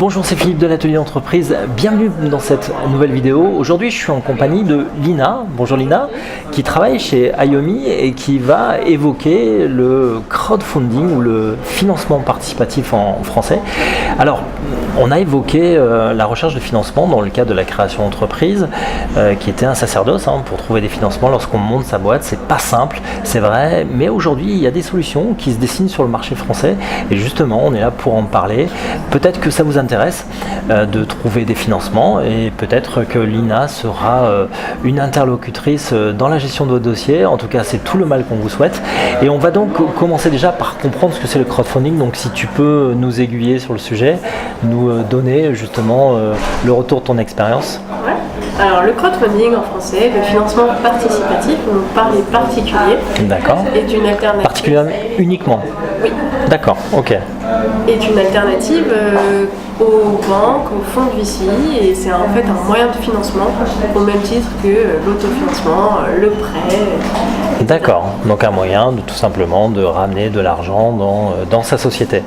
Bonjour, c'est Philippe de l'Atelier Entreprise. Bienvenue dans cette nouvelle vidéo. Aujourd'hui, je suis en compagnie de Lina. Bonjour Lina, qui travaille chez Ayomi et qui va évoquer le crowdfunding ou le financement participatif en français. Alors, on a évoqué la recherche de financement dans le cadre de la création d'entreprise, qui était un sacerdoce pour trouver des financements lorsqu'on monte sa boîte. C'est pas simple, c'est vrai, mais aujourd'hui, il y a des solutions qui se dessinent sur le marché français et justement, on est là pour en parler. Peut-être que ça vous intéresse de trouver des financements et peut-être que Lina sera une interlocutrice dans la gestion de votre dossier. En tout cas, c'est tout le mal qu'on vous souhaite. Et on va donc commencer déjà par comprendre ce que c'est le crowdfunding. Donc si tu peux nous aiguiller sur le sujet, nous donner justement le retour de ton expérience. Ouais. Alors le crowdfunding en français, le financement participatif, par les particuliers, d'accord, est une alternative. Particulièrement uniquement. Oui. D'accord, ok. Est une alternative aux banques, aux fonds de VC, et c'est en fait un moyen de financement au même titre que l'autofinancement, le prêt. D'accord, donc un moyen de tout simplement de ramener de l'argent dans sa société.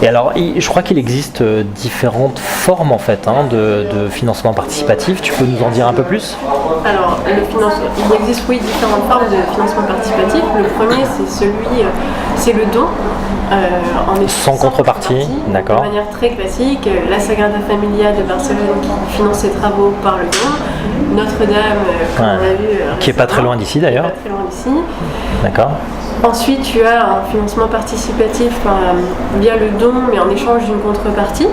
Et alors, je crois qu'il existe différentes formes en fait de financement participatif. Tu peux nous en dire un peu plus ? Alors, il existe différentes formes de financement participatif. Le premier, c'est le don. Sans contrepartie, d'accord. De manière très classique, la Sagrada Familia de Barcelone qui finance ses travaux par le don, Notre-Dame, comme on a vu, qui n'est pas très loin d'ici d'ailleurs. Pas très loin d'ici. D'accord. Ensuite, tu as un financement participatif via le don, mais en échange d'une contrepartie.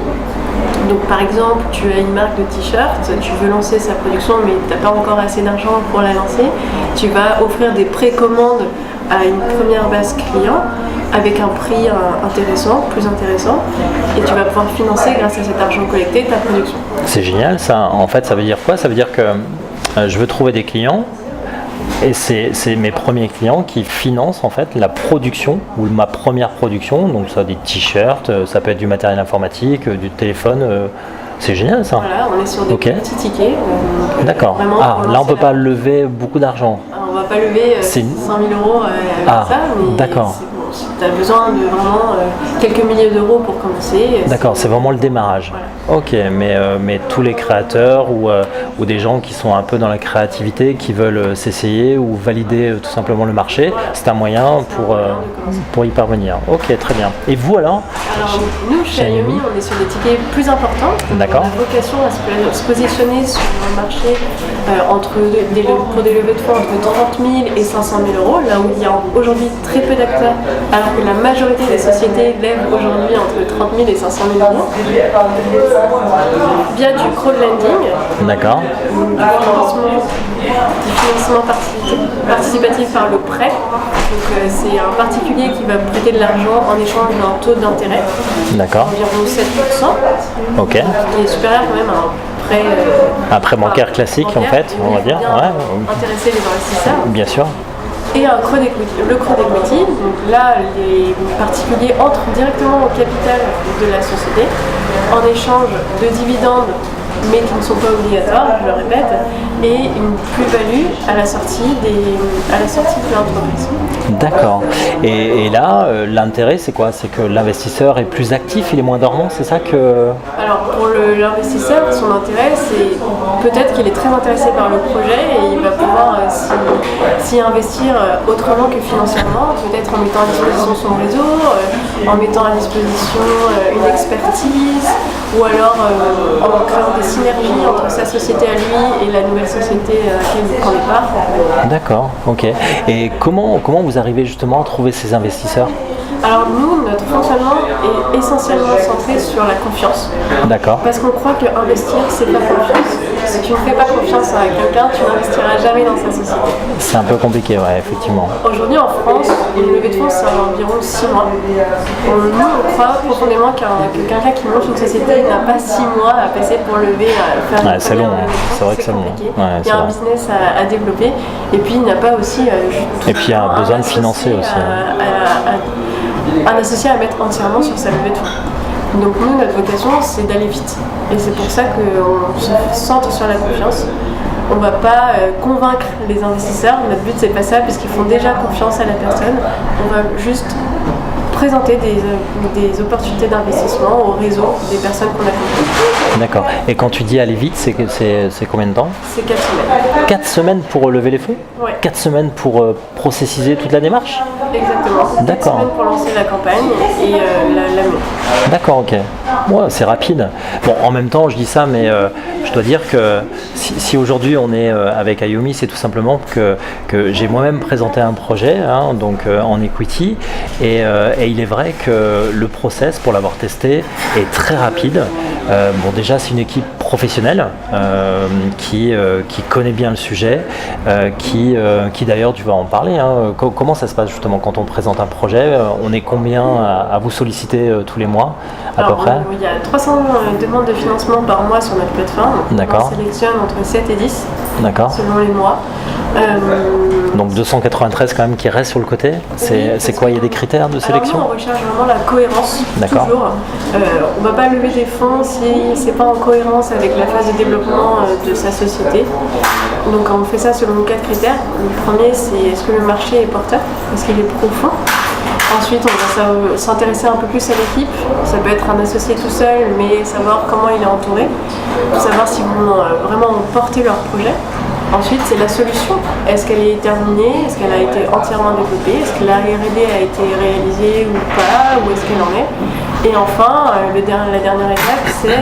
Donc par exemple, tu as une marque de t-shirt, tu veux lancer sa production, mais tu n'as pas encore assez d'argent pour la lancer. Tu vas offrir des précommandes à une première base client avec un prix plus intéressant, et tu vas pouvoir financer grâce à cet argent collecté ta production. C'est génial ça. En fait, ça veut dire quoi ? Ça veut dire que je veux trouver des clients et c'est mes premiers clients qui financent en fait la production ou ma première production, donc ça des t-shirts, ça peut être du matériel informatique, du téléphone. C'est génial ça. Voilà, on est sur des petits tickets. D'accord. Là on peut pas lever beaucoup d'argent. On va pas lever 100 000 euros avec ça, mais d'accord. Si tu as besoin de vraiment quelques milliers d'euros pour commencer. D'accord, c'est vraiment le démarrage. Voilà. Ok, mais tous les créateurs ou des gens qui sont un peu dans la créativité, qui veulent s'essayer ou valider tout simplement le marché, c'est un moyen pour y parvenir. Ok, très bien. Et vous alors nous, chez Ayomi, on est sur des tickets plus importants. D'accord. On a vocation à se positionner sur un marché pour des levées de fonds entre 30 000 et 500 000 euros, là où il y a aujourd'hui très peu d'acteurs, alors que la majorité des sociétés lèvent aujourd'hui entre 30 000 et 500 000 euros. Via du crowdlending, d'accord, du financement participatif par le prêt. Donc c'est un particulier qui va prêter de l'argent en échange d'un taux d'intérêt, d'accord, environ 7%, ok, qui est supérieur quand même à un prêt bancaire classique en fait, on va dire. Intéresser les investisseurs. Bien sûr. Et un crowd equity. Le crowd equity, donc là, les particuliers entrent directement au capital de la société en échange de dividendes, mais qui ne sont pas obligatoires, je le répète, et une plus-value à la sortie de l'entreprise. D'accord. Et là, l'intérêt, c'est quoi ? C'est que l'investisseur est plus actif, il est moins dormant, c'est ça que... Alors, pour l'investisseur, son intérêt, c'est peut-être qu'il est très intéressé par le projet et il va pouvoir s'y investir autrement que financièrement, peut-être en mettant à disposition son réseau, en mettant à disposition une expertise, ou alors en créant des synergies entre sa société à lui et la nouvelle société à laquelle il prend part. D'accord, ok. Et comment vous arrivez justement à trouver ces investisseurs ? Alors nous, notre fonctionnement est essentiellement centré sur la confiance. D'accord. Parce qu'on croit qu'investir, c'est pas confiance. Si tu ne fais pas confiance à quelqu'un, tu n'investiras jamais dans sa société. C'est un peu compliqué, ouais, effectivement. Aujourd'hui en France, une levée de fonds, c'est environ 6 mois. Nous, on croit profondément que quelqu'un qui monte une société n'a pas 6 mois à passer pour lever, à faire c'est long, c'est vrai que c'est long. Ouais, il y a un business à développer, et puis il n'a pas aussi... et puis il y a un besoin de financer aussi. Un associé à mettre entièrement sur sa levée de fonds. Donc nous, notre vocation, c'est d'aller vite. Et c'est pour ça qu'on se centre sur la confiance. On ne va pas convaincre les investisseurs. Notre but, c'est pas ça, puisqu'ils font déjà confiance à la personne. On va juste présenter des opportunités d'investissement au réseau des personnes qu'on accompagne. D'accord. Et quand tu dis aller vite, c'est combien de temps? C'est 4 semaines. 4 semaines pour lever les fonds? Ouais. 4 semaines pour processiser toute la démarche? Exactement. 4 semaines pour lancer la campagne et la mener. D'accord, ok. Ouais, c'est rapide. Bon, en même temps, je dis ça, mais je dois dire que si aujourd'hui on est avec Ayomi, c'est tout simplement que j'ai moi-même présenté un projet, hein, donc en equity, et il est vrai que le process, pour l'avoir testé, est très rapide. Bon, déjà, c'est une équipe professionnelle qui connaît bien le sujet, qui d'ailleurs, tu vas en parler. Hein. Comment ça se passe justement quand on présente un projet? On est combien à vous solliciter tous les mois à peu près? Il y a 300 demandes de financement par mois sur notre plateforme. D'accord. On sélectionne entre 7 et 10 D'accord. selon les mois. Donc 293 quand même qui restent sur le côté. C'est quoi? Il y a des critères de sélection? Alors nous, on recherche vraiment la cohérence. D'accord. Toujours. On ne va pas lever des fonds si c'est pas en cohérence avec la phase de développement de sa société. Donc on fait ça selon 4 critères. Le premier, c'est est-ce que le marché est porteur? Est-ce qu'il est profond? Ensuite, on va s'intéresser un peu plus à l'équipe. Ça peut être un associé tout seul, mais savoir comment il est entouré, savoir s'ils vont vraiment porter leur projet. Ensuite, c'est la solution. Est-ce qu'elle est terminée? Est-ce qu'elle a été entièrement développée? Est-ce que la R&D a été réalisée ou pas? Où est-ce qu'elle en est? Et enfin, la dernière étape, c'est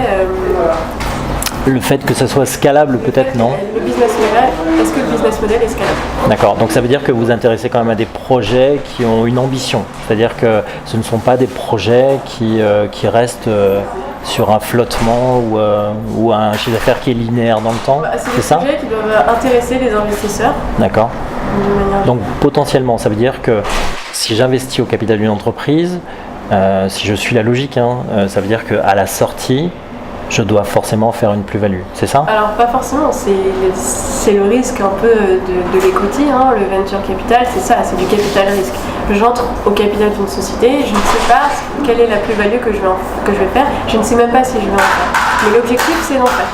le fait que ça soit scalable, peut-être, non? Le business model. Est-ce que le business model est scalable? D'accord, donc ça veut dire que vous vous intéressez quand même à des projets qui ont une ambition. C'est-à-dire que ce ne sont pas des projets qui restent sur un flottement ou un chiffre d'affaires qui est linéaire dans le temps. C'est des projets qui doivent intéresser les investisseurs. D'accord. Donc potentiellement, ça veut dire que si j'investis au capital d'une entreprise, si je suis la logique, ça veut dire qu'à la sortie, je dois forcément faire une plus-value, c'est ça? Alors pas forcément, c'est le risque un peu de l'equity, le venture capital, c'est ça, c'est du capital risque. J'entre au capital d'une société, je ne sais pas quelle est la plus-value que je vais faire, je ne sais même pas si je vais en faire. Mais l'objectif, c'est d'en faire.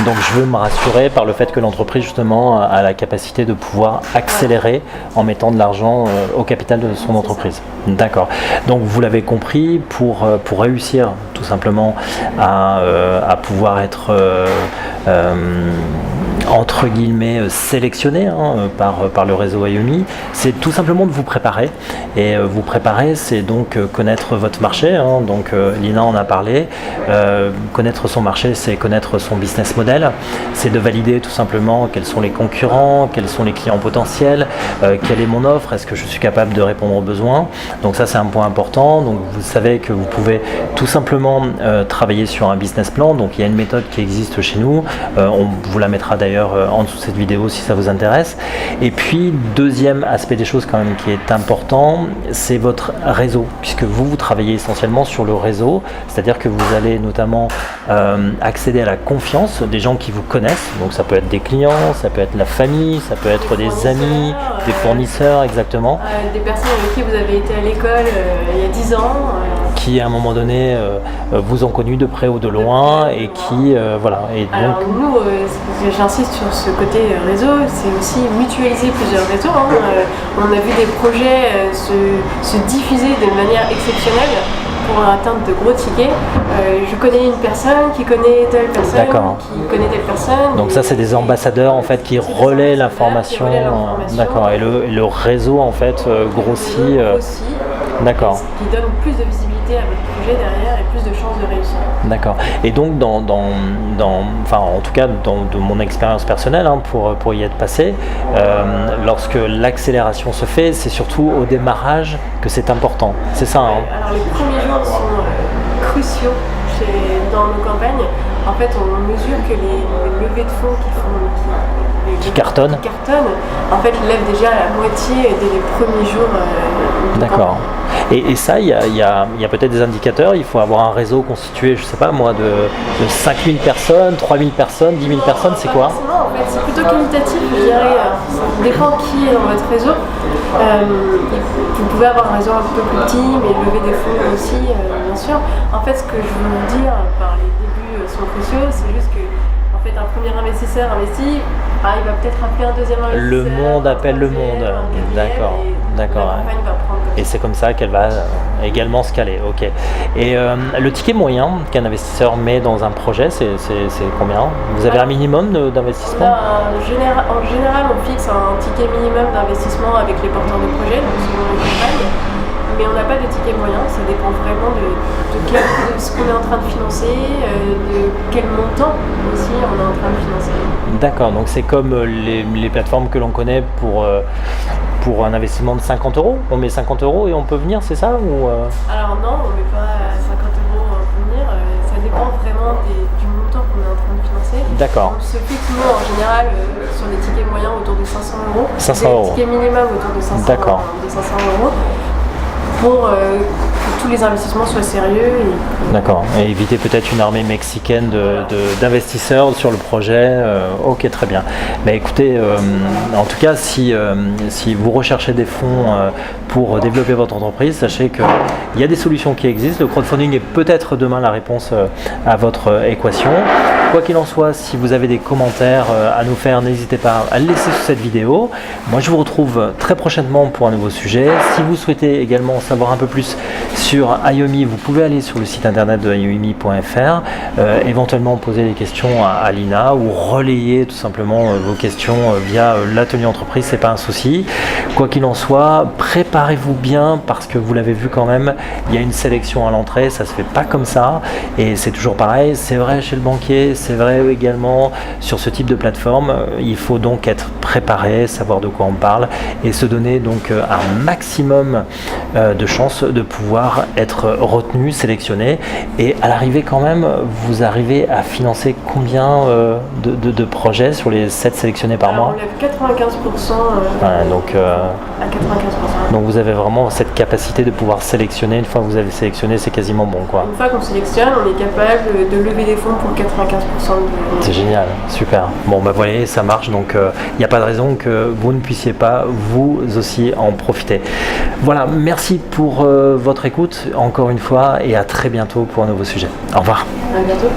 Donc je veux me rassurer par le fait que l'entreprise justement a la capacité de pouvoir accélérer en mettant de l'argent au capital de son entreprise. D'accord. Donc vous l'avez compris, pour réussir tout simplement à pouvoir être entre guillemets sélectionné par le réseau Ayomi, c'est tout simplement de vous préparer. Et vous préparer, c'est donc connaître votre marché. Donc Lina en a parlé. Connaître son marché, c'est connaître son business model. C'est de valider tout simplement quels sont les concurrents, quels sont les clients potentiels, quelle est mon offre, est-ce que je suis capable de répondre aux besoins. Donc ça, c'est un point important. Donc vous savez que vous pouvez tout simplement travailler sur un business plan. Donc il y a une méthode qui existe chez nous. On vous la mettra d'ailleurs en dessous de cette vidéo si ça vous intéresse. Et puis deuxième aspect des choses quand même qui est important, c'est votre réseau, puisque vous travaillez essentiellement sur le réseau, c'est-à-dire que vous allez notamment accéder à la confiance des gens qui vous connaissent. Donc ça peut être des clients, ça peut être la famille, ça peut être des amis, des fournisseurs, exactement. Des personnes avec qui vous avez été à l'école il y a 10 ans. Qui à un moment donné vous ont connu de près ou de loin et qui voilà. Et donc alors nous, j'insiste sur ce côté réseau, c'est aussi mutualiser plusieurs réseaux. On a vu des projets se diffuser de manière exceptionnelle pour atteindre de gros tickets. Je connais une personne qui connaît telle personne, qui connaît telle personne. Donc ça, c'est des ambassadeurs en fait qui relaient l'information. D'accord. Et le réseau en fait grossit. D'accord. Qui donne plus de visibilité à votre projet derrière et plus de chances de réussir. D'accord. Et donc enfin en tout cas de mon expérience personnelle pour y être passé, lorsque l'accélération se fait, c'est surtout au démarrage que c'est important. C'est ça. Alors les premiers jours sont cruciaux dans nos campagnes. En fait, on mesure que les levées de fonds qui cartonnent, en fait, lèvent déjà la moitié dès les premiers jours. D'accord. Et ça, il y a peut-être des indicateurs. Il faut avoir un réseau constitué, je sais pas moi, de 5000 personnes, 3000 personnes, 10 000 personnes, c'est quoi? En fait, c'est plutôt qualitatif, je dirais. Ça dépend qui est dans votre réseau. Vous pouvez avoir un réseau un peu plus petit, mais lever des fonds aussi, bien sûr. En fait, ce que je veux vous dire par les débuts sont cruciaux, c'est juste que en fait, un premier investisseur investit, il va peut-être appeler un deuxième investisseur. Le monde appelle le monde. D'accord. La campagne va prendre comme et c'est comme ça qu'elle va également scaler. Ok. Et le ticket moyen qu'un investisseur met dans un projet, c'est combien? Vous avez un minimum d'investissement? En général, on fixe un ticket minimum d'investissement avec les porteurs de projet, donc selon les campagnes. Mais on n'a pas de ticket moyen, ça dépend vraiment de ce qu'on est en train de financer, de quel montant aussi on est en train de financer. D'accord, donc c'est comme les plateformes que l'on connaît pour un investissement de 50 euros. On met 50 euros et on peut venir, c'est ça ou Alors non, on ne met pas 50 euros pour venir, ça dépend vraiment du montant qu'on est en train de financer. D'accord. On se fixe nous en général sur des tickets moyens autour de 500 euros. 500 euros. Des tickets minimum autour de 500 D'accord. euros. Pour que tous les investissements soient sérieux. D'accord. Et éviter peut-être une armée mexicaine d'investisseurs sur le projet. Ok, très bien. Mais écoutez, en tout cas, si vous recherchez des fonds pour développer votre entreprise, sachez qu'il y a des solutions qui existent. Le crowdfunding est peut-être demain la réponse à votre équation. Quoi qu'il en soit, si vous avez des commentaires à nous faire, n'hésitez pas à le laisser sous cette vidéo. Moi, je vous retrouve très prochainement pour un nouveau sujet. Si vous souhaitez également savoir un peu plus sur Ayomi, vous pouvez aller sur le site internet de ayomi.fr, éventuellement poser des questions à Lina ou relayer tout simplement vos questions via l'atelier entreprise, c'est pas un souci. Quoi qu'il en soit, préparez-vous bien parce que vous l'avez vu quand même, il y a une sélection à l'entrée, ça se fait pas comme ça et c'est toujours pareil, c'est vrai chez le banquier, c'est vrai également sur ce type de plateforme. Il faut donc être préparé, savoir de quoi on parle et se donner donc un maximum de chances de pouvoir être retenu, sélectionné. Et à l'arrivée quand même, vous arrivez à financer combien de projets sur les 7 sélectionnés par mois? On lève 95%. Donc, à 95%. Donc vous avez vraiment cette capacité de pouvoir sélectionner. Une fois que vous avez sélectionné, c'est quasiment bon, quoi. Une fois qu'on sélectionne, on est capable de lever des fonds pour 95%. C'est génial, super. Bon, bah voilà, ça marche, donc il n'y a pas de raison que vous ne puissiez pas vous aussi en profiter. Voilà, merci pour votre écoute encore une fois et à très bientôt pour un nouveau sujet. Au revoir. À bientôt.